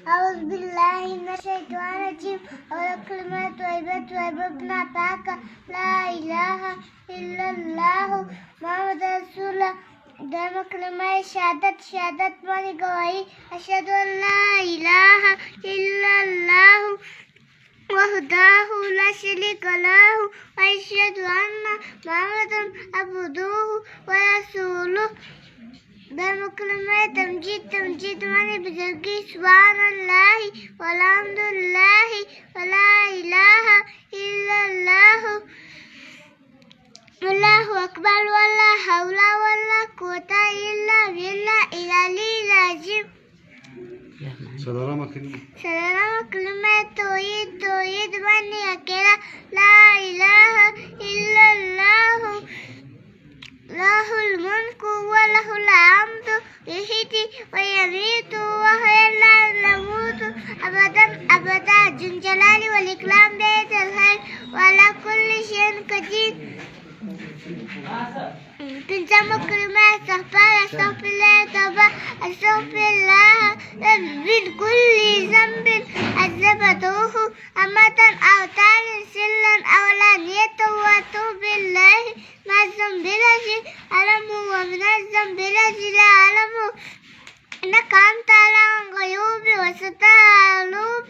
أعوذ بالله من الشيطان الرجيم أول كلمة طيبة ربنا باك لا إله إلا الله محمد رسول الله دائما كلمة شهادت ماني گواهی أشهد أن لا إله إلا الله وحده لا شريك له وأشهد أن محمدا عبده ورسوله دائما كلمة تمجيد ماني بزرگی سبحان الله والحمد لله ولا إله إلا الله والله أكبر ولا حول ولا قوة إلا بالله العلي العظيم Salama kelime. Salama kelime توحید mani akela la ilaha illallah lahul mulku wa lahul hamdu yuhyi wa yumiitu wa huwa la yamutu abada jul jalali wal ikram biyadil khair wa ala kulli shay'in qadir. Pensamos كلمة أستغفر الله توبة أستغفر الله من كل ذنب أذنبته أمة أو تارك سرا أو علانية وأتوب إليه من الذنب الذي أعلمه ومن الذنب الذي لا أعلمه إنك أنت علام الغيوب وستر القلوب